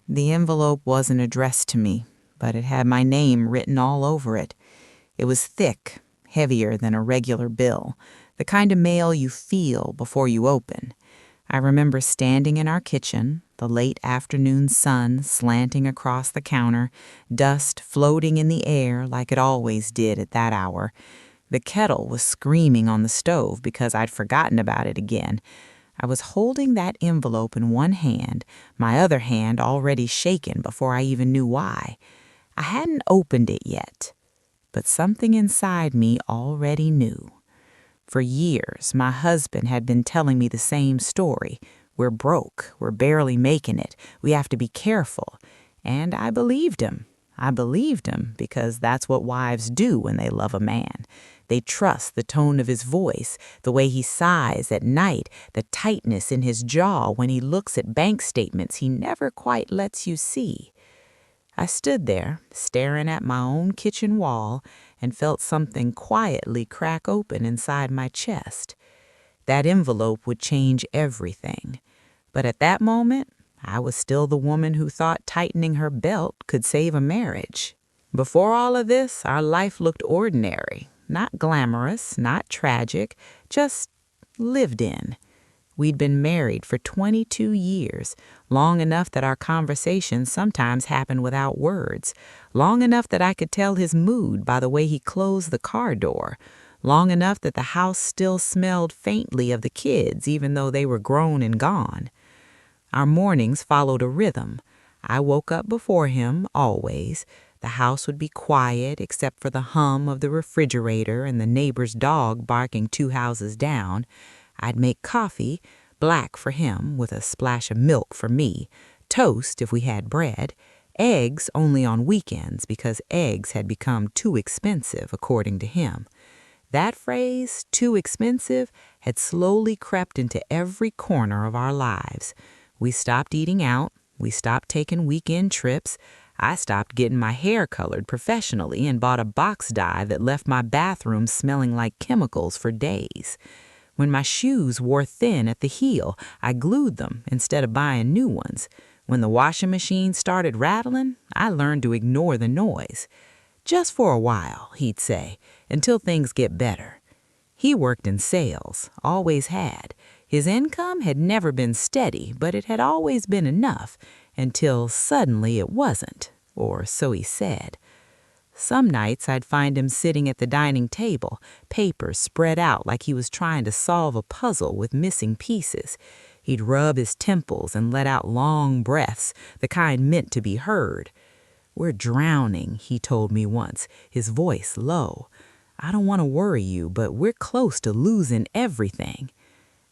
The envelope wasn't addressed to me, but it had my name written all over it. It was thick, heavier than a regular bill, the kind of mail you feel before you open. I remember standing in our kitchen, the late afternoon sun slanting across the counter, dust floating in the air like it always did at that hour. The kettle was screaming on the stove because I'd forgotten about it again. I was holding that envelope in one hand, my other hand already shaken before I even knew why. I hadn't opened it yet, but something inside me already knew. For years, my husband had been telling me the same story. We're broke. We're barely making it. We have to be careful. And I believed him. I believed him because that's what wives do when they love a man. They trust the tone of his voice, the way he sighs at night, the tightness in his jaw when he looks at bank statements he never quite lets you see. I stood there, staring at my own kitchen wall, and felt something quietly crack open inside my chest. That envelope would change everything. But at that moment, I was still the woman who thought tightening her belt could save a marriage. Before all of this, our life looked ordinary, not glamorous, not tragic, just lived in. We'd been married for 22 years, long enough that our conversations sometimes happened without words, long enough that I could tell his mood by the way he closed the car door, long enough that the house still smelled faintly of the kids even though they were grown and gone. Our mornings followed a rhythm. I woke up before him, always. The house would be quiet except for the hum of the refrigerator and the neighbor's dog barking 2 houses down. I'd make coffee, black for him with a splash of milk for me, toast if we had bread, eggs only on weekends because eggs had become too expensive, according to him. That phrase, too expensive, had slowly crept into every corner of our lives. We stopped eating out. We stopped taking weekend trips. I stopped getting my hair colored professionally and bought a box dye that left my bathroom smelling like chemicals for days. When my shoes wore thin at the heel, I glued them instead of buying new ones. When the washing machine started rattling, I learned to ignore the noise. Just for a while, he'd say, until things get better. He worked in sales, always had. His income had never been steady, but it had always been enough, until suddenly it wasn't, or so he said. Some nights I'd find him sitting at the dining table, papers spread out like he was trying to solve a puzzle with missing pieces. He'd rub his temples and let out long breaths, the kind meant to be heard. "We're drowning," he told me once, his voice low. "I don't want to worry you, but we're close to losing everything."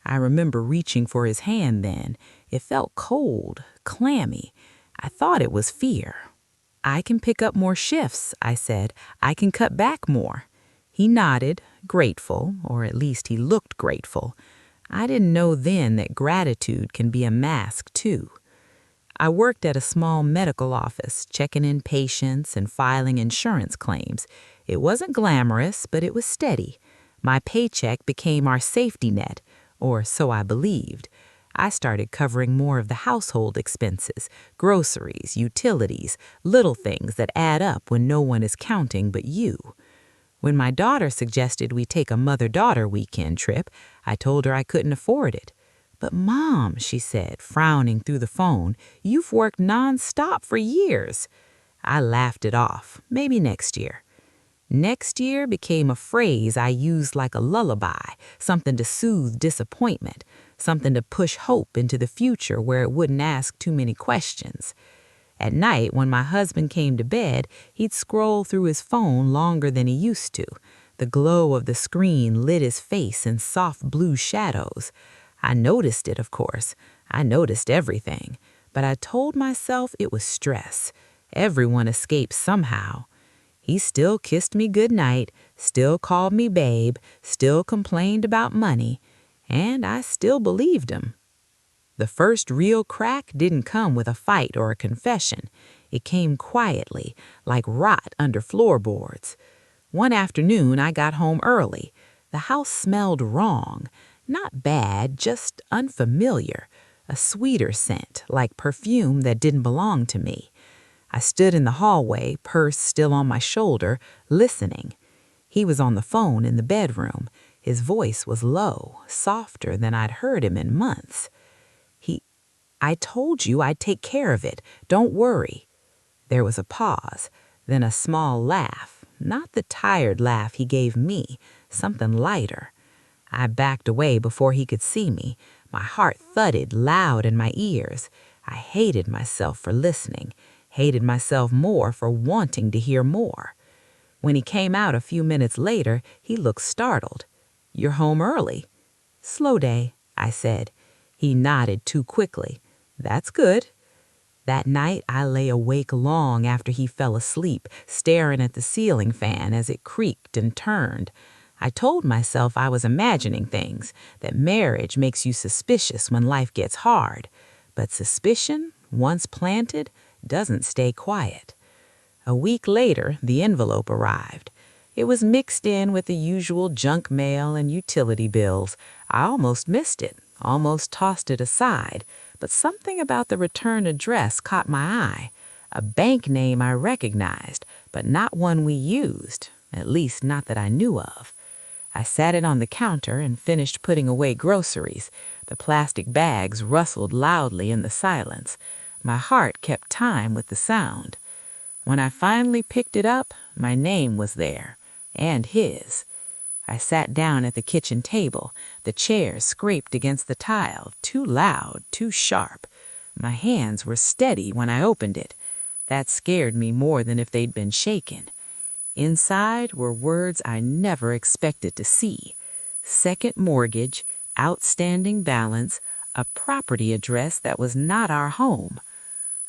I remember reaching for his hand then. It felt cold, clammy. I thought it was fear. "I can pick up more shifts," I said. "I can cut back more." He nodded, grateful, or at least he looked grateful. I didn't know then that gratitude can be a mask, too. I worked at a small medical office, checking in patients and filing insurance claims. It wasn't glamorous, but it was steady. My paycheck became our safety net, or so I believed. I started covering more of the household expenses, groceries, utilities, little things that add up when no one is counting but you. When my daughter suggested we take a mother-daughter weekend trip, I told her I couldn't afford it. "But Mom," she said, frowning through the phone, "you've worked nonstop for years." I laughed it off. Maybe next year. Next year became a phrase I used like a lullaby, something to soothe disappointment, something to push hope into the future where it wouldn't ask too many questions. At night, when my husband came to bed, he'd scroll through his phone longer than he used to. The glow of the screen lit his face in soft blue shadows. I noticed it, of course. I noticed everything. But I told myself it was stress. Everyone escapes somehow. He still kissed me goodnight, still called me babe, still complained about money, and I still believed him. The first real crack didn't come with a fight or a confession. It came quietly, like rot under floorboards. One afternoon, I got home early. The house smelled wrong. Not bad, just unfamiliar. a sweeter scent, like perfume that didn't belong to me. I stood in the hallway, purse still on my shoulder, listening. He was on the phone in the bedroom. His voice was low, softer than I'd heard him in months. I told you I'd take care of it. Don't worry. There was a pause, then a small laugh, not the tired laugh he gave me, something lighter. I backed away before he could see me. My heart thudded loud in my ears. I hated myself for listening, hated myself more for wanting to hear more. When he came out a few minutes later, he looked startled. "You're home early." "Slow day," I said. He nodded too quickly. "That's good." That night, I lay awake long after he fell asleep, staring at the ceiling fan as it creaked and turned. I told myself I was imagining things, that marriage makes you suspicious when life gets hard. But suspicion, once planted, doesn't stay quiet. A week later, the envelope arrived. It was mixed in with the usual junk mail and utility bills. I almost missed it, almost tossed it aside, but something about the return address caught my eye. A bank name I recognized, but not one we used, at least not that I knew of. I sat it on the counter and finished putting away groceries. The plastic bags rustled loudly in the silence. My heart kept time with the sound. When I finally picked it up, my name was there, and his. I sat down at the kitchen table. The chair scraped against the tile, too loud, too sharp. My hands were steady when I opened it. That scared me more than if they'd been shaken. Inside were words I never expected to see. Second mortgage, outstanding balance, a property address that was not our home.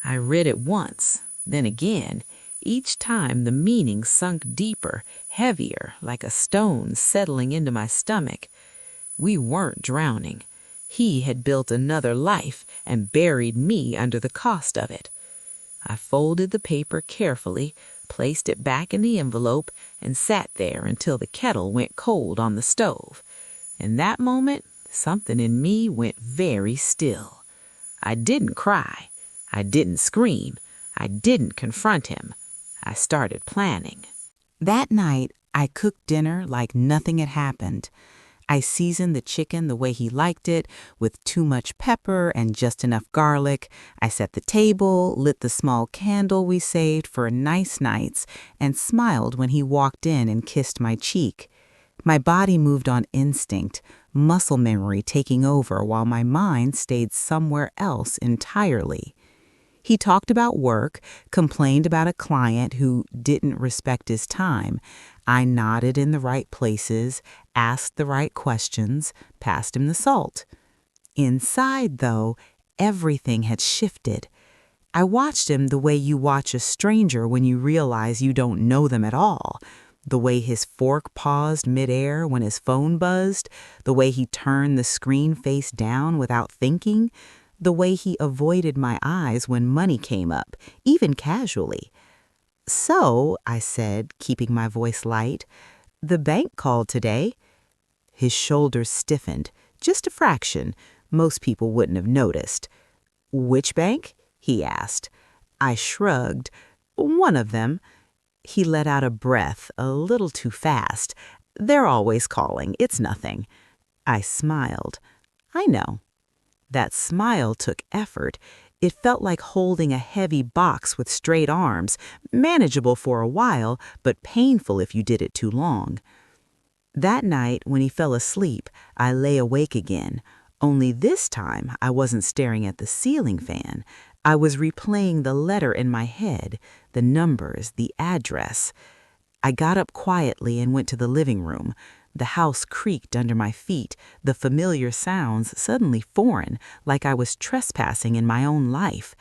I read it once, then again. Each time the meaning sunk deeper, heavier, like a stone settling into my stomach. We weren't drowning. He had built another life and buried me under the cost of it. I folded the paper carefully, placed it back in the envelope, and sat there until the kettle went cold on the stove. In that moment, something in me went very still. I didn't cry. I didn't scream. I didn't confront him. I started planning. That night, I cooked dinner like nothing had happened. I seasoned the chicken the way he liked it, with too much pepper and just enough garlic. I set the table, lit the small candle we saved for nice nights, and smiled when he walked in and kissed my cheek. My body moved on instinct, muscle memory taking over while my mind stayed somewhere else entirely. He talked about work, complained about a client who didn't respect his time. I nodded in the right places, asked the right questions, passed him the salt. Inside, though, everything had shifted. I watched him the way you watch a stranger when you realize you don't know them at all. The way his fork paused midair when his phone buzzed, the way he turned the screen face down without thinking, the way he avoided my eyes when money came up, even casually. "So," I said, keeping my voice light, "the bank called today." His shoulders stiffened, just a fraction. Most people wouldn't have noticed. "Which bank?" he asked. I shrugged. "One of them." He let out a breath, a little too fast. "They're always calling. It's nothing." I smiled. "I know." That smile took effort. It felt like holding a heavy box with straight arms, manageable for a while, but painful if you did it too long. That night, when he fell asleep, I lay awake again. Only this time, I wasn't staring at the ceiling fan. I was replaying the letter in my head, the numbers, the address. I got up quietly and went to the living room. The house creaked under my feet, the familiar sounds suddenly foreign, like I was trespassing in my own life.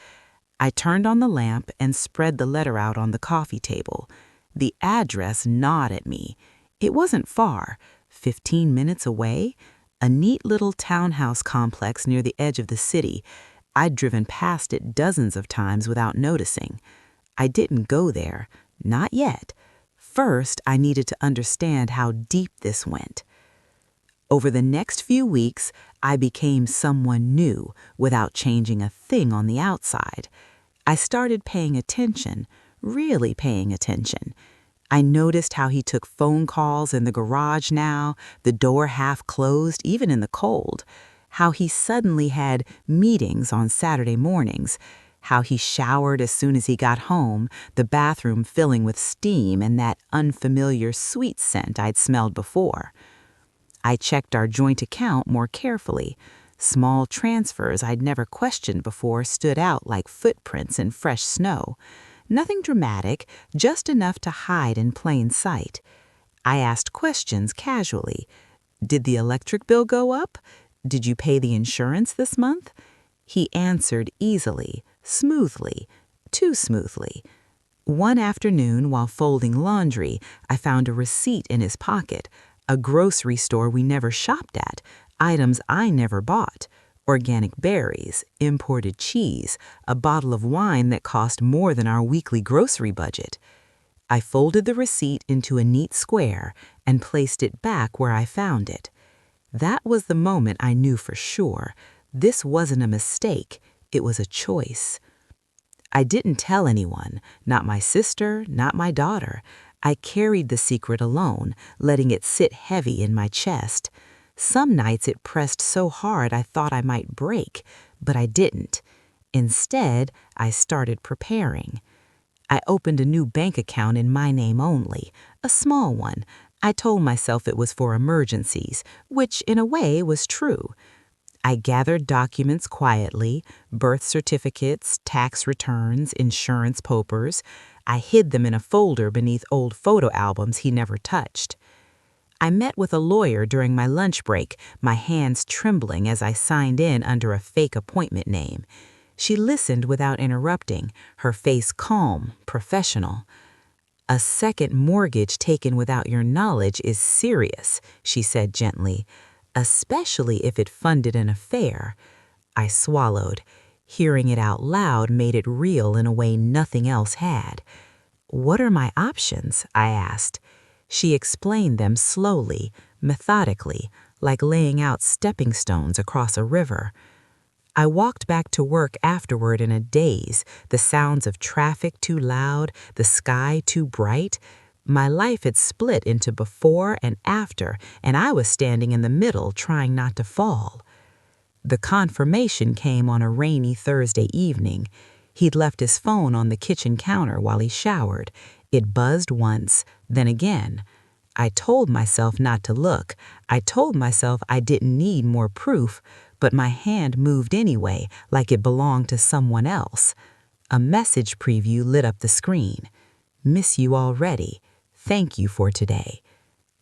I turned on the lamp and spread the letter out on the coffee table. The address gnawed at me. It wasn't far, 15 minutes away, a neat little townhouse complex near the edge of the city. I'd driven past it dozens of times without noticing. I didn't go there, not yet. First, I needed to understand how deep this went. Over the next few weeks, I became someone new without changing a thing on the outside. I started paying attention, really paying attention. I noticed how he took phone calls in the garage now, the door half closed, even in the cold. How he suddenly had meetings on Saturday mornings. How he showered as soon as he got home, the bathroom filling with steam and that unfamiliar sweet scent I'd smelled before. I checked our joint account more carefully. Small transfers I'd never questioned before stood out like footprints in fresh snow. Nothing dramatic, just enough to hide in plain sight. I asked questions casually. Did the electric bill go up? Did you pay the insurance this month? He answered easily, smoothly, too smoothly. One afternoon, while folding laundry, I found a receipt in his pocket, a grocery store we never shopped at, items I never bought, organic berries, imported cheese, a bottle of wine that cost more than our weekly grocery budget. I folded the receipt into a neat square and placed it back where I found it. That was the moment I knew for sure. This wasn't a mistake, it was a choice. I didn't tell anyone, not my sister, not my daughter. I carried the secret alone, letting it sit heavy in my chest. Some nights it pressed so hard I thought I might break, but I didn't. Instead, I started preparing. I opened a new bank account in my name only, a small one. I told myself it was for emergencies, which in a way was true. I gathered documents quietly, birth certificates, tax returns, insurance papers. I hid them in a folder beneath old photo albums he never touched. I met with a lawyer during my lunch break, my hands trembling as I signed in under a fake appointment name. She listened without interrupting, her face calm, professional. "A second mortgage taken without your knowledge is serious," she said gently, "especially if it funded an affair." I swallowed. Hearing it out loud made it real in a way nothing else had. "What are my options?" I asked. She explained them slowly, methodically, like laying out stepping stones across a river. I walked back to work afterward in a daze, the sounds of traffic too loud, the sky too bright. My life had split into before and after, and I was standing in the middle trying not to fall. The confirmation came on a rainy Thursday evening. He'd left his phone on the kitchen counter while he showered. It buzzed once, then again. I told myself not to look. I told myself I didn't need more proof, but my hand moved anyway, like it belonged to someone else. A message preview lit up the screen. "Miss you already. Thank you for today."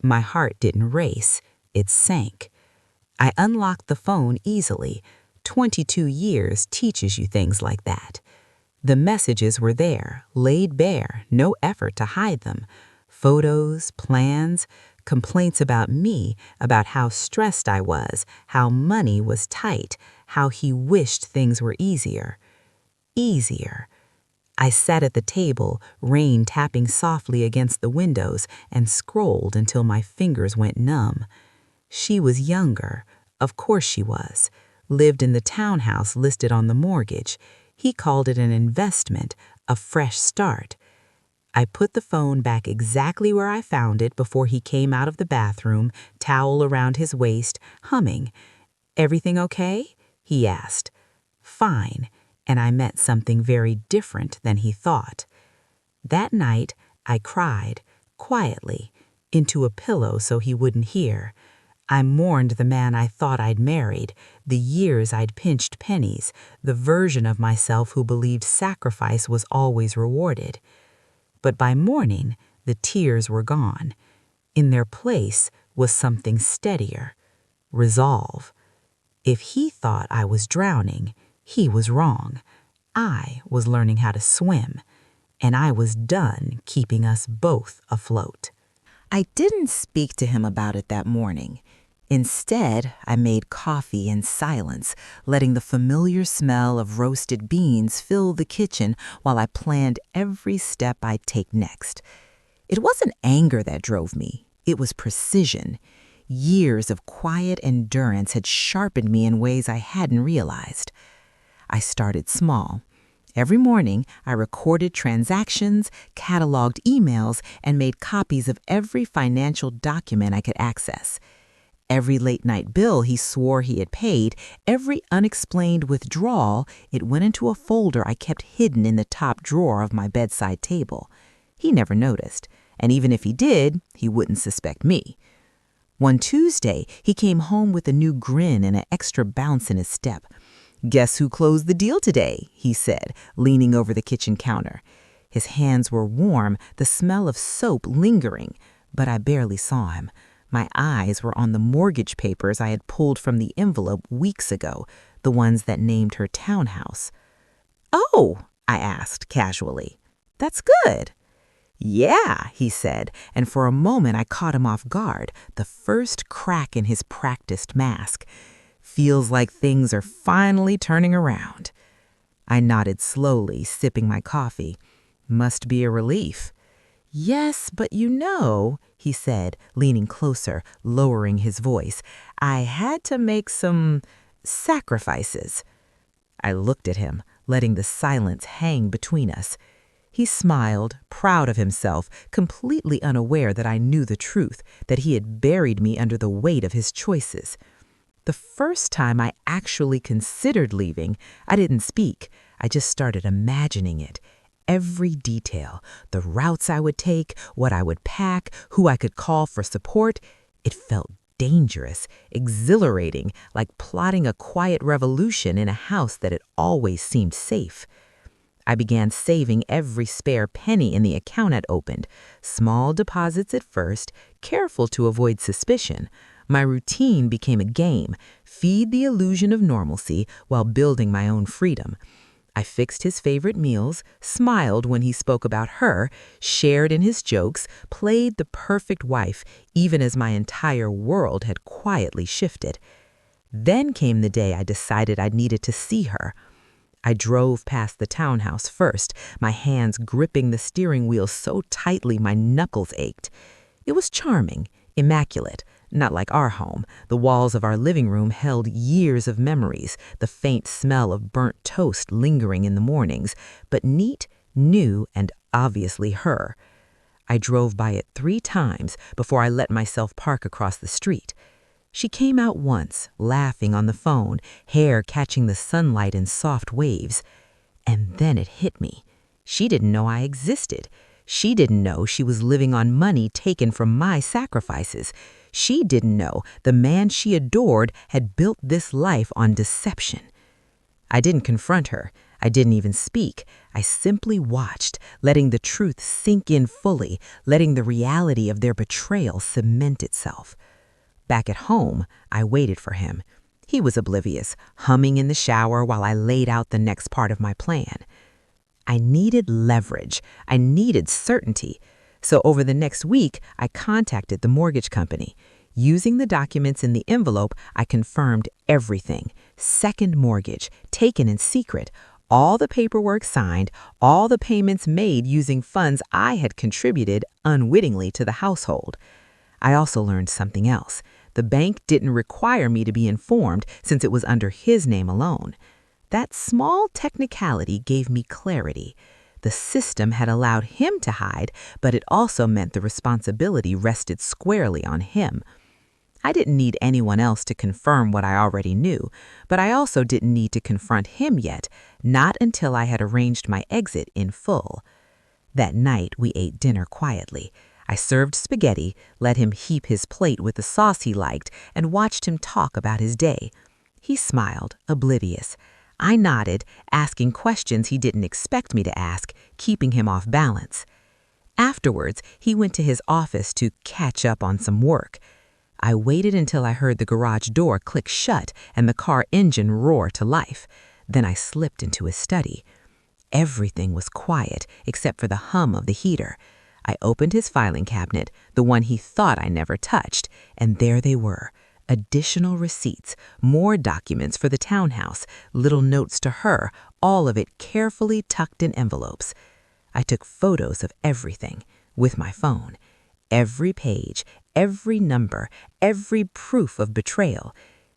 My heart didn't race. It sank. I unlocked the phone easily. 22 years teaches you things like that. The messages were there, laid bare, no effort to hide them. Photos, plans, complaints about me, about how stressed I was, how money was tight, how he wished things were easier. Easier. I sat at the table, rain tapping softly against the windows, and scrolled until my fingers went numb. She was younger. Of course she was. Lived in the townhouse listed on the mortgage. He called it an investment, a fresh start. I put the phone back exactly where I found it before he came out of the bathroom, towel around his waist, humming. "Everything okay?" he asked. "Fine," and I meant something very different than he thought. That night, I cried, quietly, into a pillow so he wouldn't hear. I mourned the man I thought I'd married, the years I'd pinched pennies, the version of myself who believed sacrifice was always rewarded. But by morning, the tears were gone. In their place was something steadier, resolve. If he thought I was drowning, he was wrong. I was learning how to swim, and I was done keeping us both afloat. I didn't speak to him about it that morning. Instead, I made coffee in silence, letting the familiar smell of roasted beans fill the kitchen while I planned every step I'd take next. It wasn't anger that drove me. It was precision. Years of quiet endurance had sharpened me in ways I hadn't realized. I started small. Every morning, I recorded transactions, cataloged emails, and made copies of every financial document I could access. Every late-night bill he swore he had paid, every unexplained withdrawal, it went into a folder I kept hidden in the top drawer of my bedside table. He never noticed, and even if he did, he wouldn't suspect me. One Tuesday, he came home with a new grin and an extra bounce in his step. "Guess who closed the deal today?" he said, leaning over the kitchen counter. His hands were warm, the smell of soap lingering, but I barely saw him. My eyes were on the mortgage papers I had pulled from the envelope weeks ago, the ones that named her townhouse. "Oh," I asked casually. "That's good." "Yeah," he said, and for a moment I caught him off guard, the first crack in his practiced mask. "Feels like things are finally turning around." I nodded slowly, sipping my coffee. "Must be a relief." "Yes, but he said, leaning closer, lowering his voice, "I had to make some sacrifices." I looked at him, letting the silence hang between us. He smiled, proud of himself, completely unaware that I knew the truth, that he had buried me under the weight of his choices. The first time I actually considered leaving, I didn't speak. I just started imagining it. Every detail, the routes I would take, what I would pack, who I could call for support. It felt dangerous, exhilarating, like plotting a quiet revolution in a house that had always seemed safe. I began saving every spare penny in the account I'd opened. Small deposits at first, careful to avoid suspicion. My routine became a game, feed the illusion of normalcy while building my own freedom. I fixed his favorite meals, smiled when he spoke about her, shared in his jokes, played the perfect wife, even as my entire world had quietly shifted. Then came the day I decided I needed to see her. I drove past the townhouse first, my hands gripping the steering wheel so tightly my knuckles ached. It was charming, immaculate, not like our home. The walls of our living room held years of memories, the faint smell of burnt toast lingering in the mornings, but neat, new, and obviously her. I drove by it 3 times before I let myself park across the street. She came out once, laughing on the phone, hair catching the sunlight in soft waves. And then it hit me. She didn't know I existed. She didn't know she was living on money taken from my sacrifices. She didn't know the man she adored had built this life on deception. I didn't confront her. I didn't even speak. I simply watched, letting the truth sink in fully, letting the reality of their betrayal cement itself. Back at home, I waited for him. He was oblivious, humming in the shower while I laid out the next part of my plan. I needed leverage. I needed certainty. So over the next week, I contacted the mortgage company. Using the documents in the envelope, I confirmed everything. Second mortgage, taken in secret, all the paperwork signed, all the payments made using funds I had contributed unwittingly to the household. I also learned something else. The bank didn't require me to be informed since it was under his name alone. That small technicality gave me clarity. The system had allowed him to hide, but it also meant the responsibility rested squarely on him. I didn't need anyone else to confirm what I already knew, but I also didn't need to confront him yet, not until I had arranged my exit in full. That night, we ate dinner quietly. I served spaghetti, let him heap his plate with the sauce he liked, and watched him talk about his day. He smiled, oblivious. I nodded, asking questions he didn't expect me to ask, keeping him off balance. Afterwards, he went to his office to catch up on some work. I waited until I heard the garage door click shut and the car engine roar to life. Then I slipped into his study. Everything was quiet except for the hum of the heater. I opened his filing cabinet, the one he thought I never touched, and there they were. Additional receipts, more documents for the townhouse, little notes to her, all of it carefully tucked in envelopes. I took photos of everything with my phone. Every page, every number, every proof of betrayal.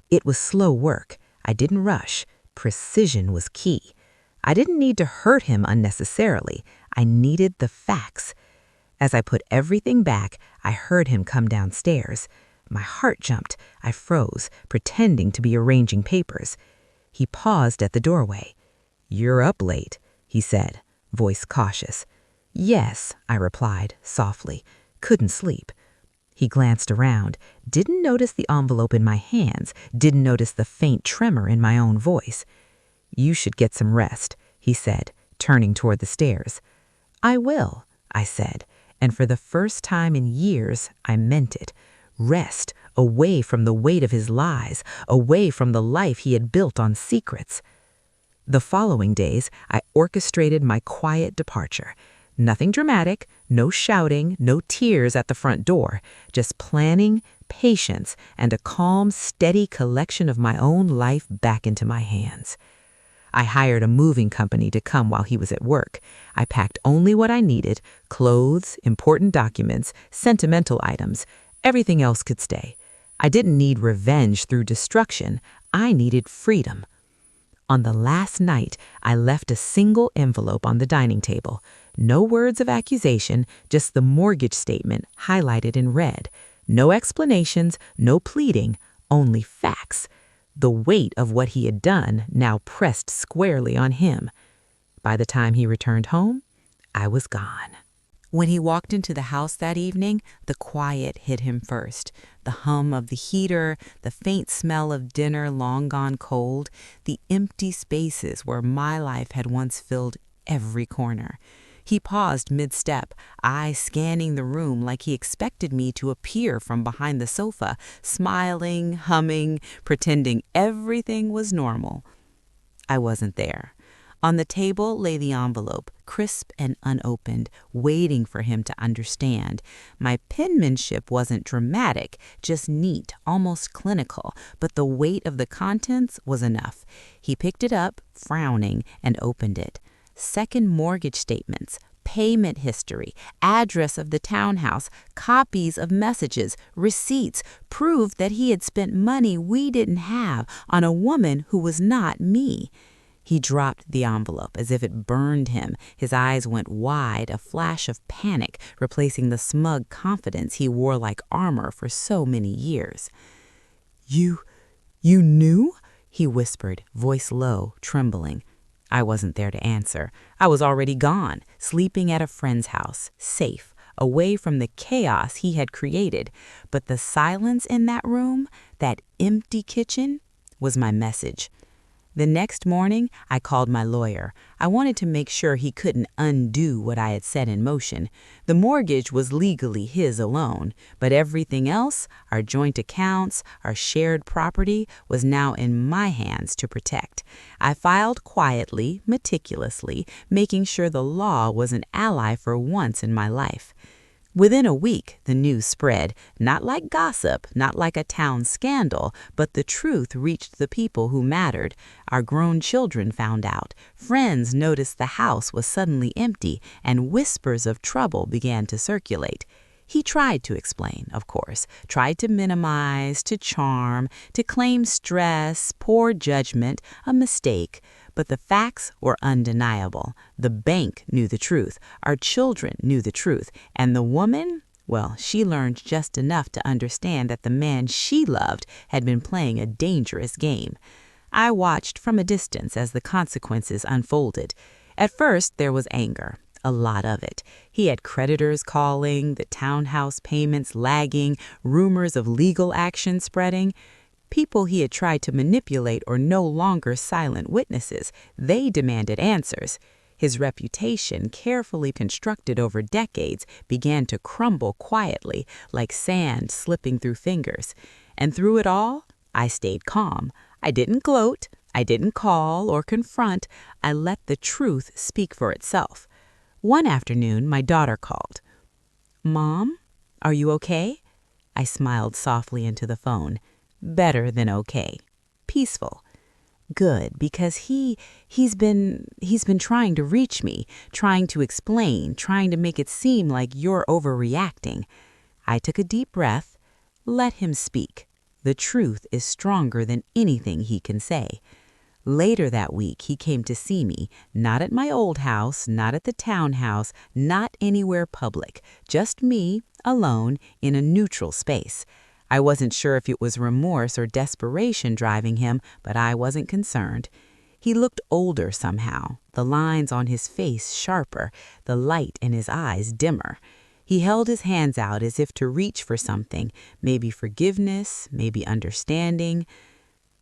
It was slow work. I didn't rush. Precision was key. I didn't need to hurt him unnecessarily. I needed the facts. As I put everything back, I heard him come downstairs. My heart jumped. I froze, pretending to be arranging papers. He paused at the doorway. "You're up late," he said, voice cautious. "Yes," I replied, softly. Couldn't sleep. He glanced around, didn't notice the envelope in my hands, didn't notice the faint tremor in my own voice. "You should get some rest," he said, turning toward the stairs. "I will," I said, and for the first time in years, I meant it. Rest, away from the weight of his lies, away from the life he had built on secrets. The following days, I orchestrated my quiet departure. Nothing dramatic, no shouting, no tears at the front door, just planning, patience, and a calm, steady collection of my own life back into my hands. I hired a moving company to come while he was at work. I packed only what I needed: clothes, important documents, sentimental items. Everything else could stay. I didn't need revenge through destruction. I needed freedom. On the last night, I left a single envelope on the dining table. No words of accusation, just the mortgage statement highlighted in red. No explanations, no pleading, only facts. The weight of what he had done now pressed squarely on him. By the time he returned home, I was gone. When he walked into the house that evening, the quiet hit him first. The hum of the heater, the faint smell of dinner long gone cold, the empty spaces where my life had once filled every corner. He paused mid-step, eyes scanning the room like he expected me to appear from behind the sofa, smiling, humming, pretending everything was normal. I wasn't there. On the table lay the envelope, crisp and unopened, waiting for him to understand. My penmanship wasn't dramatic, just neat, almost clinical, but the weight of the contents was enough. He picked it up, frowning, and opened it. Second mortgage statements, payment history, address of the townhouse, copies of messages, receipts, proved that he had spent money we didn't have on a woman who was not me. He dropped the envelope as if it burned him. His eyes went wide, a flash of panic replacing the smug confidence he wore like armor for so many years. You knew?" he whispered, voice low, trembling. I wasn't there to answer. I was already gone, sleeping at a friend's house, safe, away from the chaos he had created. But the silence in that room, that empty kitchen, was my message. The next morning, I called my lawyer. I wanted to make sure he couldn't undo what I had set in motion. The mortgage was legally his alone, but everything else, our joint accounts, our shared property, was now in my hands to protect. I filed quietly, meticulously, making sure the law was an ally for once in my life. Within a week, the news spread, not like gossip, not like a town scandal, but the truth reached the people who mattered. Our grown children found out. Friends noticed the house was suddenly empty, and whispers of trouble began to circulate. He tried to explain, of course, tried to minimize, to charm, to claim stress, poor judgment, a mistake. But the facts were undeniable. The bank knew the truth. Our children knew the truth. And the woman, well, she learned just enough to understand that the man she loved had been playing a dangerous game. I watched from a distance as the consequences unfolded. At first, there was anger. A lot of it. He had creditors calling, the townhouse payments lagging, rumors of legal action spreading. People he had tried to manipulate were no longer silent witnesses. They demanded answers. His reputation, carefully constructed over decades, began to crumble quietly, like sand slipping through fingers. And through it all, I stayed calm. I didn't gloat. I didn't call or confront. I let the truth speak for itself. One afternoon, my daughter called. "Mom, are you okay?" I smiled softly into the phone. Better than okay. Peaceful. Good, because he's been trying to reach me, trying to explain, trying to make it seem like you're overreacting. I took a deep breath. Let him speak. The truth is stronger than anything he can say. Later that week, he came to see me, not at my old house, not at the townhouse, not anywhere public, just me, alone, in a neutral space. I wasn't sure if it was remorse or desperation driving him, but I wasn't concerned. He looked older somehow, the lines on his face sharper, the light in his eyes dimmer. He held his hands out as if to reach for something, maybe forgiveness, maybe understanding.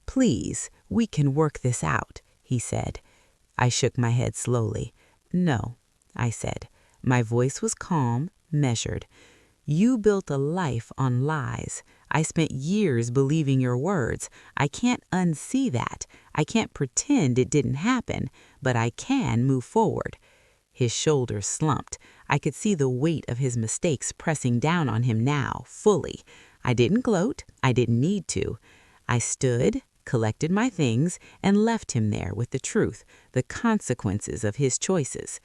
"Please, we can work this out," he said. I shook my head slowly. "No," I said. My voice was calm, measured. "You built a life on lies. I spent years believing your words. I can't unsee that. I can't pretend it didn't happen, but I can move forward." His shoulders slumped. I could see the weight of his mistakes pressing down on him now, fully. I didn't gloat. I didn't need to. I stood, collected my things, and left him there with the truth, the consequences of his choices.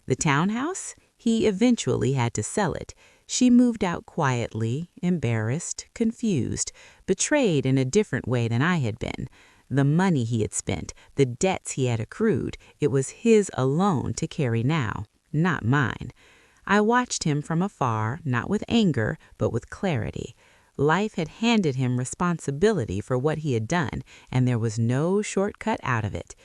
The townhouse? He eventually had to sell it. She moved out quietly, embarrassed, confused, betrayed in a different way than I had been. The money he had spent, the debts he had accrued, it was his alone to carry now, not mine. I watched him from afar, not with anger, but with clarity. Life had handed him responsibility for what he had done, and there was no shortcut out of it.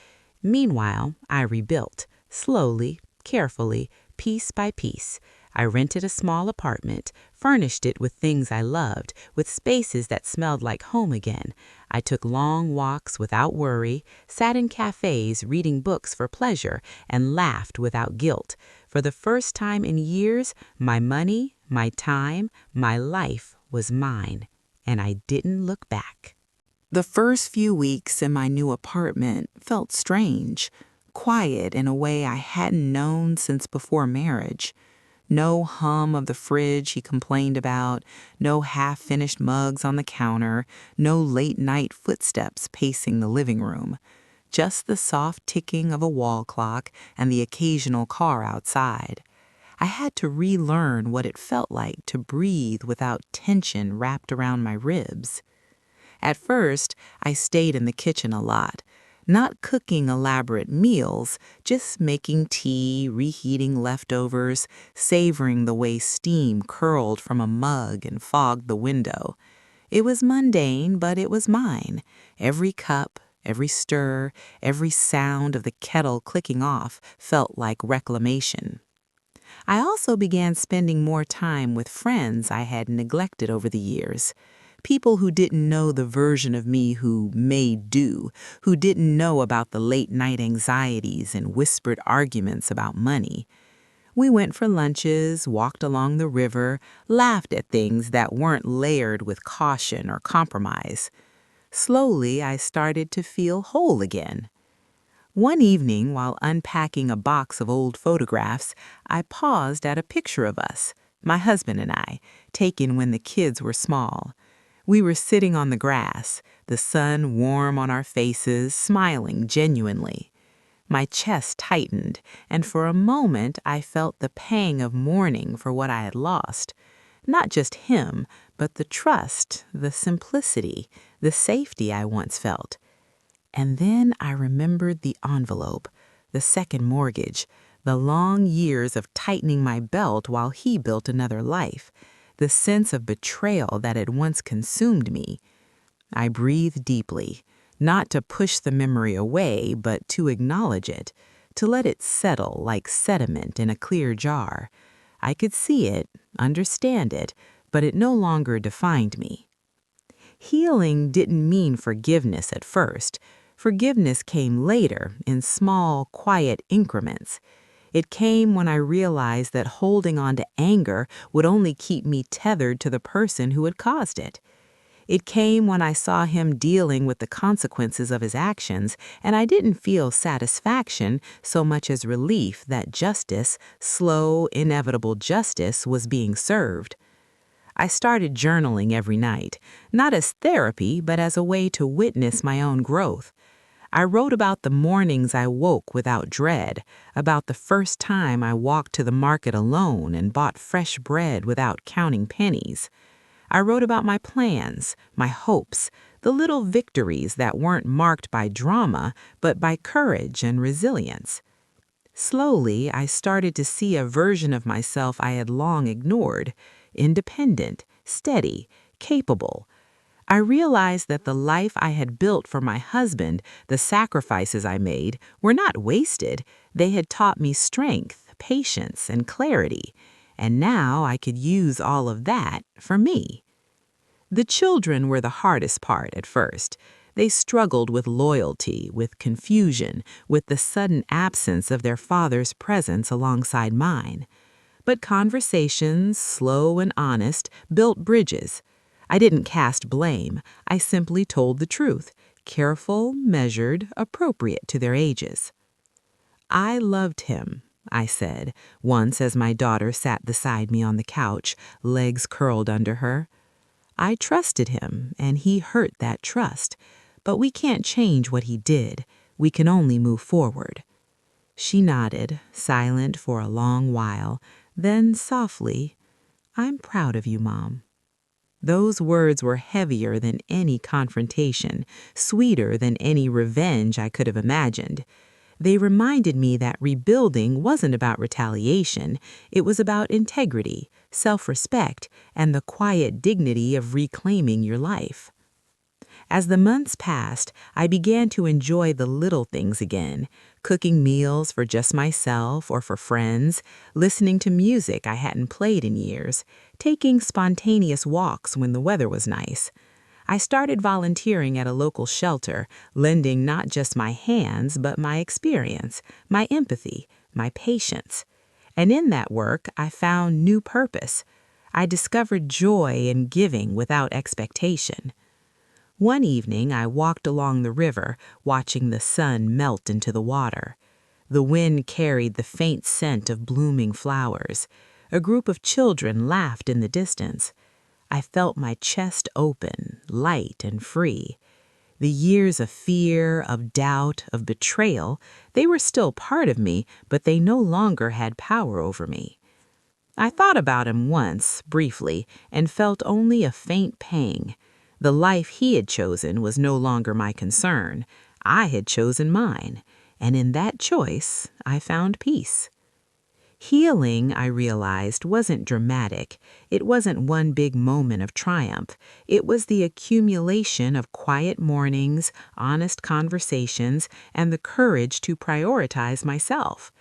Meanwhile, I rebuilt, slowly, carefully, piece by piece. I rented a small apartment, furnished it with things I loved, with spaces that smelled like home again. I took long walks without worry, sat in cafes reading books for pleasure, and laughed without guilt. For the first time in years, my money, my time, my life was mine, and I didn't look back. The first few weeks in my new apartment felt strange, quiet in a way I hadn't known since before marriage. No hum of the fridge he complained about, no half-finished mugs on the counter, no late-night footsteps pacing the living room. Just the soft ticking of a wall clock and the occasional car outside. I had to relearn what it felt like to breathe without tension wrapped around my ribs. At first, I stayed in the kitchen a lot, not cooking elaborate meals, just making tea, reheating leftovers, savoring the way steam curled from a mug and fogged the window. It was mundane, but it was mine. Every cup, every stir, every sound of the kettle clicking off felt like reclamation. I also began spending more time with friends I had neglected over the years. People who didn't know the version of me who made do, who didn't know about the late-night anxieties and whispered arguments about money. We went for lunches, walked along the river, laughed at things that weren't layered with caution or compromise. Slowly, I started to feel whole again. One evening, while unpacking a box of old photographs, I paused at a picture of us, my husband and I, taken when the kids were small. We were sitting on the grass, the sun warm on our faces, smiling genuinely. My chest tightened, and for a moment I felt the pang of mourning for what I had lost. Not just him, but the trust, the simplicity, the safety I once felt. And then I remembered the envelope, the second mortgage, the long years of tightening my belt while he built another life, the sense of betrayal that had once consumed me. I breathed deeply, not to push the memory away, but to acknowledge it, to let it settle like sediment in a clear jar. I could see it, understand it, but it no longer defined me. Healing didn't mean forgiveness at first. Forgiveness came later, in small, quiet increments. It came when I realized that holding on to anger would only keep me tethered to the person who had caused it. It came when I saw him dealing with the consequences of his actions, and I didn't feel satisfaction so much as relief that justice, slow, inevitable justice, was being served. I started journaling every night, not as therapy, but as a way to witness my own growth. I wrote about the mornings I woke without dread, about the first time I walked to the market alone and bought fresh bread without counting pennies. I wrote about my plans, my hopes, the little victories that weren't marked by drama, but by courage and resilience. Slowly, I started to see a version of myself I had long ignored: independent, steady, capable. I realized that the life I had built for my husband, the sacrifices I made, were not wasted. They had taught me strength, patience, and clarity. And now I could use all of that for me. The children were the hardest part at first. They struggled with loyalty, with confusion, with the sudden absence of their father's presence alongside mine. But conversations, slow and honest, built bridges. I didn't cast blame. I simply told the truth, careful, measured, appropriate to their ages. "I loved him," I said, once as my daughter sat beside me on the couch, legs curled under her. "I trusted him, and he hurt that trust. But we can't change what he did. We can only move forward." She nodded, silent for a long while, then softly, "I'm proud of you, Mom." Those words were heavier than any confrontation, sweeter than any revenge I could have imagined. They reminded me that rebuilding wasn't about retaliation. It was about integrity, self-respect, and the quiet dignity of reclaiming your life. As the months passed, I began to enjoy the little things again: cooking meals for just myself or for friends, listening to music I hadn't played in years, taking spontaneous walks when the weather was nice. I started volunteering at a local shelter, lending not just my hands, but my experience, my empathy, my patience. And in that work, I found new purpose. I discovered joy in giving without expectation. One evening, I walked along the river, watching the sun melt into the water. The wind carried the faint scent of blooming flowers. A group of children laughed in the distance. I felt my chest open, light and free. The years of fear, of doubt, of betrayal, they were still part of me, but they no longer had power over me. I thought about him once, briefly, and felt only a faint pang. The life he had chosen was no longer my concern. I had chosen mine, and in that choice, I found peace. Healing, I realized, wasn't dramatic. It wasn't one big moment of triumph. It was the accumulation of quiet mornings, honest conversations, and the courage to prioritize myself.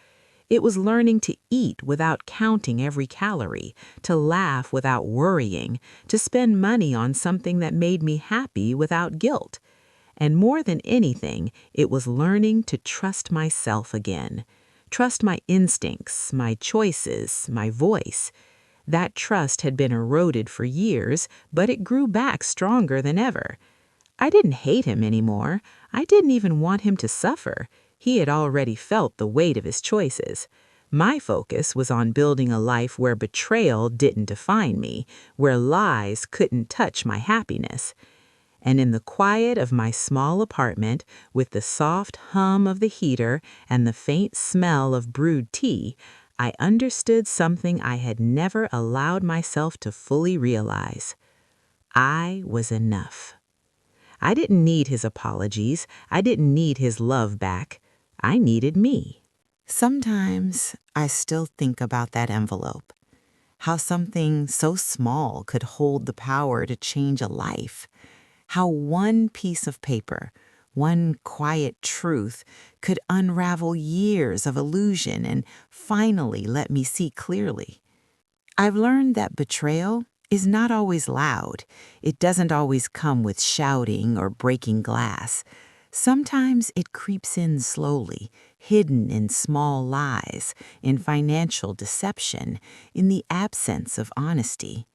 It was learning to eat without counting every calorie, to laugh without worrying, to spend money on something that made me happy without guilt. And more than anything, it was learning to trust myself again. Trust my instincts, my choices, my voice. That trust had been eroded for years, but it grew back stronger than ever. I didn't hate him anymore. I didn't even want him to suffer. He had already felt the weight of his choices. My focus was on building a life where betrayal didn't define me, where lies couldn't touch my happiness. And in the quiet of my small apartment, with the soft hum of the heater and the faint smell of brewed tea, I understood something I had never allowed myself to fully realize. I was enough. I didn't need his apologies. I didn't need his love back. I needed me. Sometimes I still think about that envelope, how something so small could hold the power to change a life, how one piece of paper, one quiet truth could unravel years of illusion and finally let me see clearly. I've learned that betrayal is not always loud. It doesn't always come with shouting or breaking glass. Sometimes it creeps in slowly, hidden in small lies, in financial deception, in the absence of honesty.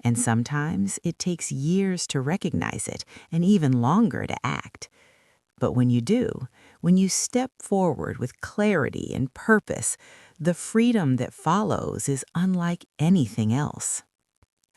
And sometimes it takes years to recognize it and even longer to act. But when you do, when you step forward with clarity and purpose, the freedom that follows is unlike anything else.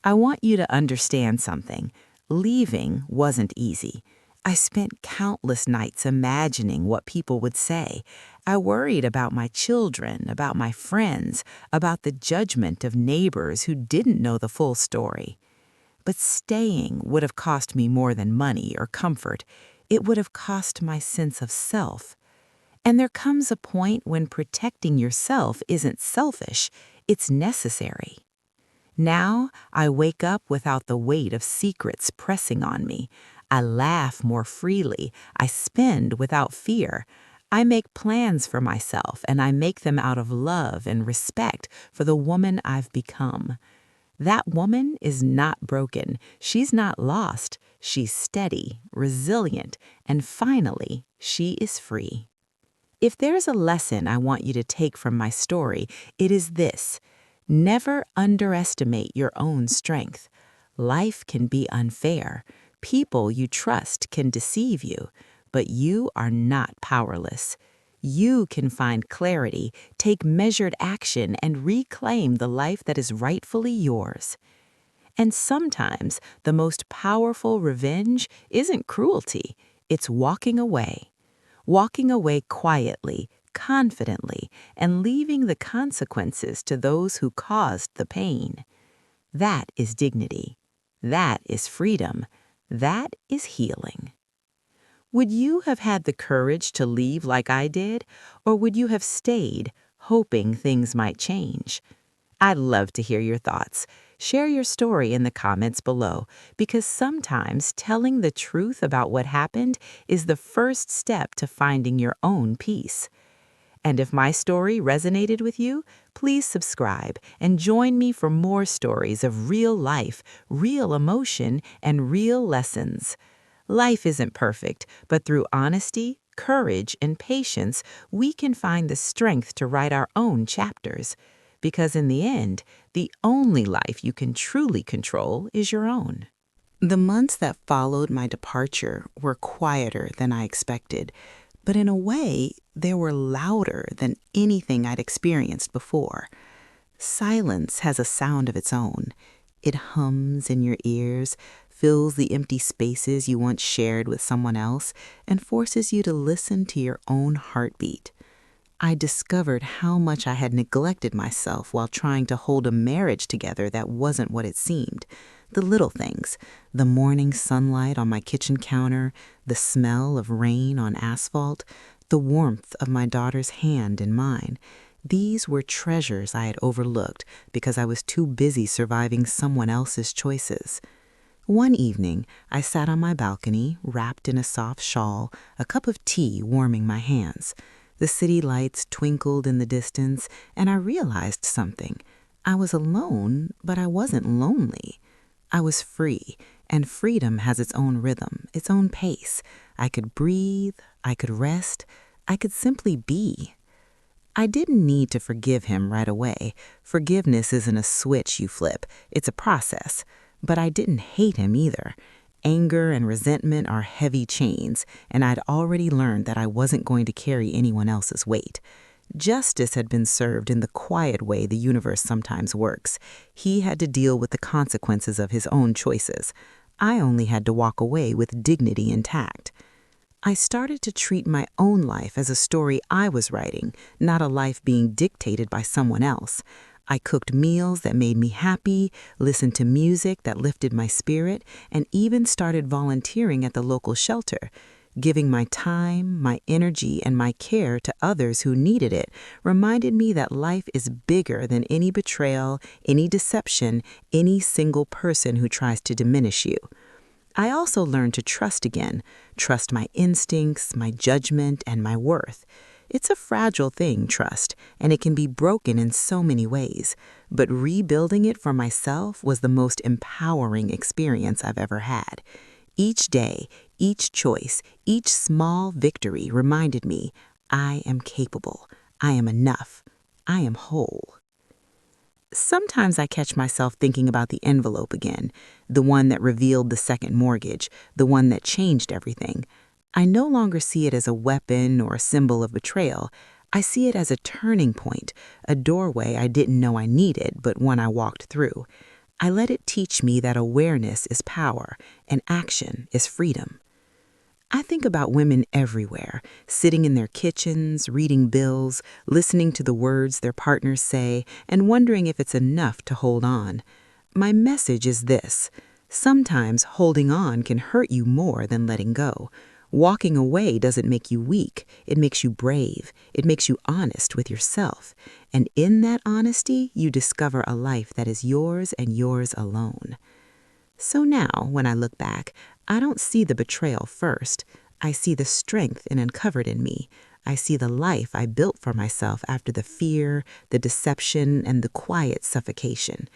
I want you to understand something. Leaving wasn't easy. I spent countless nights imagining what people would say. I worried about my children, about my friends, about the judgment of neighbors who didn't know the full story. But staying would have cost me more than money or comfort. It would have cost my sense of self. And there comes a point when protecting yourself isn't selfish, it's necessary. Now I wake up without the weight of secrets pressing on me. I laugh more freely. I spend without fear. I make plans for myself, and I make them out of love and respect for the woman I've become. That woman is not broken. She's not lost. She's steady, resilient, and finally, she is free. If there's a lesson I want you to take from my story, it is this: never underestimate your own strength. Life can be unfair. People you trust can deceive you, but you are not powerless. You can find clarity, take measured action, and reclaim the life that is rightfully yours. And sometimes the most powerful revenge isn't cruelty, it's walking away. Walking away quietly, confidently, and leaving the consequences to those who caused the pain. That is dignity. That is freedom. That is healing. Would you have had the courage to leave like I did, or would you have stayed, hoping things might change? I'd love to hear your thoughts. Share your story in the comments below, because sometimes telling the truth about what happened is the first step to finding your own peace. And if my story resonated with you, please subscribe and join me for more stories of real life, real emotion, and real lessons. Life isn't perfect, but through honesty, courage, and patience, we can find the strength to write our own chapters. Because in the end, the only life you can truly control is your own. The months that followed my departure were quieter than I expected, but in a way, they were louder than anything I'd experienced before. Silence has a sound of its own. It hums in your ears, fills the empty spaces you once shared with someone else, and forces you to listen to your own heartbeat. I discovered how much I had neglected myself while trying to hold a marriage together that wasn't what it seemed. The little things, the morning sunlight on my kitchen counter, the smell of rain on asphalt, the warmth of my daughter's hand in mine. These were treasures I had overlooked because I was too busy surviving someone else's choices. One evening, I sat on my balcony, wrapped in a soft shawl, a cup of tea warming my hands. The city lights twinkled in the distance, and I realized something. I was alone, but I wasn't lonely. I was free, and freedom has its own rhythm, its own pace. I could breathe, I could rest, I could simply be. I didn't need to forgive him right away. Forgiveness isn't a switch you flip, it's a process. But I didn't hate him either. Anger and resentment are heavy chains, and I'd already learned that I wasn't going to carry anyone else's weight. Justice had been served in the quiet way the universe sometimes works. He had to deal with the consequences of his own choices. I only had to walk away with dignity intact. I started to treat my own life as a story I was writing, not a life being dictated by someone else. I cooked meals that made me happy, listened to music that lifted my spirit, and even started volunteering at the local shelter. Giving my time, my energy, and my care to others who needed it reminded me that life is bigger than any betrayal, any deception, any single person who tries to diminish you. I also learned to trust again, trust my instincts, my judgment, and my worth. It's a fragile thing, trust, and it can be broken in so many ways. But rebuilding it for myself was the most empowering experience I've ever had. Each day, each choice, each small victory reminded me, I am capable, I am enough, I am whole. Sometimes I catch myself thinking about the envelope again, the one that revealed the second mortgage, the one that changed everything. I no longer see it as a weapon or a symbol of betrayal. I see it as a turning point, a doorway I didn't know I needed, but one I walked through. I let it teach me that awareness is power and action is freedom. I think about women everywhere, sitting in their kitchens, reading bills, listening to the words their partners say, and wondering if it's enough to hold on. My message is this: sometimes holding on can hurt you more than letting go. Walking away doesn't make you weak, it makes you brave, it makes you honest with yourself. And in that honesty, you discover a life that is yours and yours alone. So now, when I look back, I don't see the betrayal first. I see the strength it uncovered in me. I see the life I built for myself after the fear, the deception, and the quiet suffocation.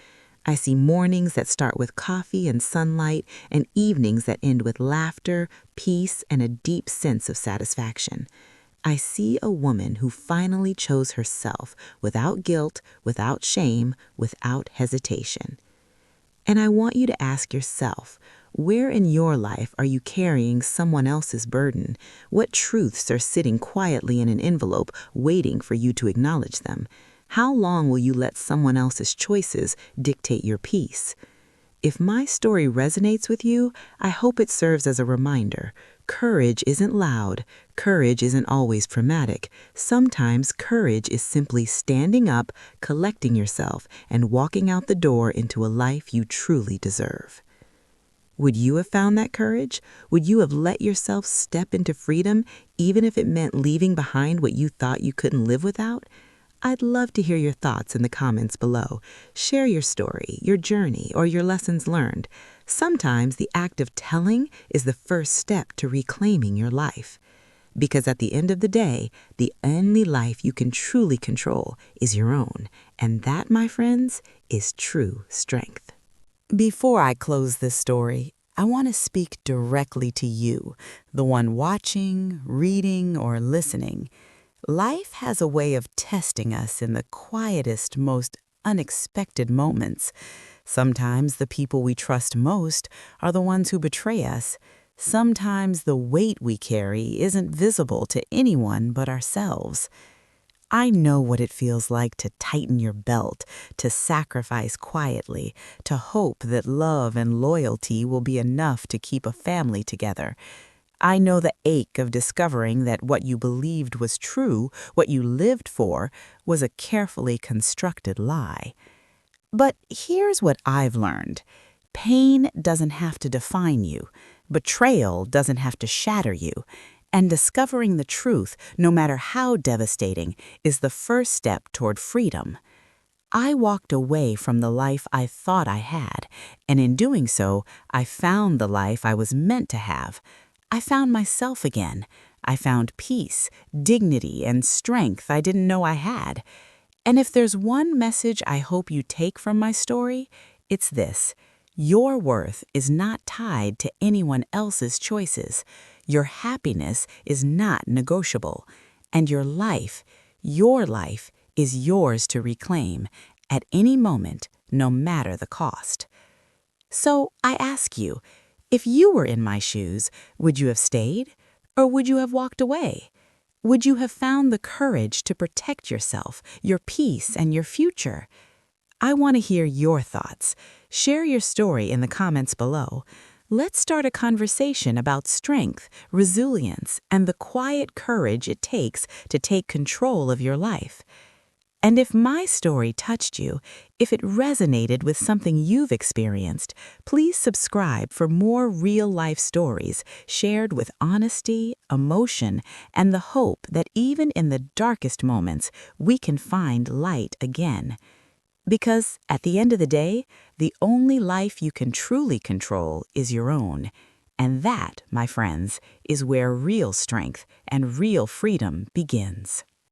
I see mornings that start with coffee and sunlight, and evenings that end with laughter, peace, and a deep sense of satisfaction. I see a woman who finally chose herself without guilt, without shame, without hesitation. And I want you to ask yourself, where in your life are you carrying someone else's burden? What truths are sitting quietly in an envelope waiting for you to acknowledge them? How long will you let someone else's choices dictate your peace? If my story resonates with you, I hope it serves as a reminder. Courage isn't loud. Courage isn't always dramatic. Sometimes courage is simply standing up, collecting yourself, and walking out the door into a life you truly deserve. Would you have found that courage? Would you have let yourself step into freedom, even if it meant leaving behind what you thought you couldn't live without? I'd love to hear your thoughts in the comments below. Share your story, your journey, or your lessons learned. Sometimes the act of telling is the first step to reclaiming your life. Because at the end of the day, the only life you can truly control is your own. And that, my friends, is true strength. Before I close this story, I want to speak directly to you, the one watching, reading, or listening. Life has a way of testing us in the quietest, most unexpected moments. Sometimes the people we trust most are the ones who betray us. Sometimes the weight we carry isn't visible to anyone but ourselves. I know what it feels like to tighten your belt, to sacrifice quietly, to hope that love and loyalty will be enough to keep a family together. I know the ache of discovering that what you believed was true, what you lived for, was a carefully constructed lie. But here's what I've learned. Pain doesn't have to define you. Betrayal doesn't have to shatter you. And discovering the truth, no matter how devastating, is the first step toward freedom. I walked away from the life I thought I had, and in doing so, I found the life I was meant to have. I found myself again. I found peace, dignity, and strength I didn't know I had. And if there's one message I hope you take from my story, it's this: your worth is not tied to anyone else's choices. Your happiness is not negotiable. And your life is yours to reclaim at any moment, no matter the cost. So I ask you, if you were in my shoes, would you have stayed? Or would you have walked away? Would you have found the courage to protect yourself, your peace, and your future? I want to hear your thoughts. Share your story in the comments below. Let's start a conversation about strength, resilience, and the quiet courage it takes to take control of your life. And if my story touched you, if it resonated with something you've experienced, please subscribe for more real-life stories shared with honesty, emotion, and the hope that even in the darkest moments, we can find light again. Because at the end of the day, the only life you can truly control is your own. And that, my friends, is where real strength and real freedom begins.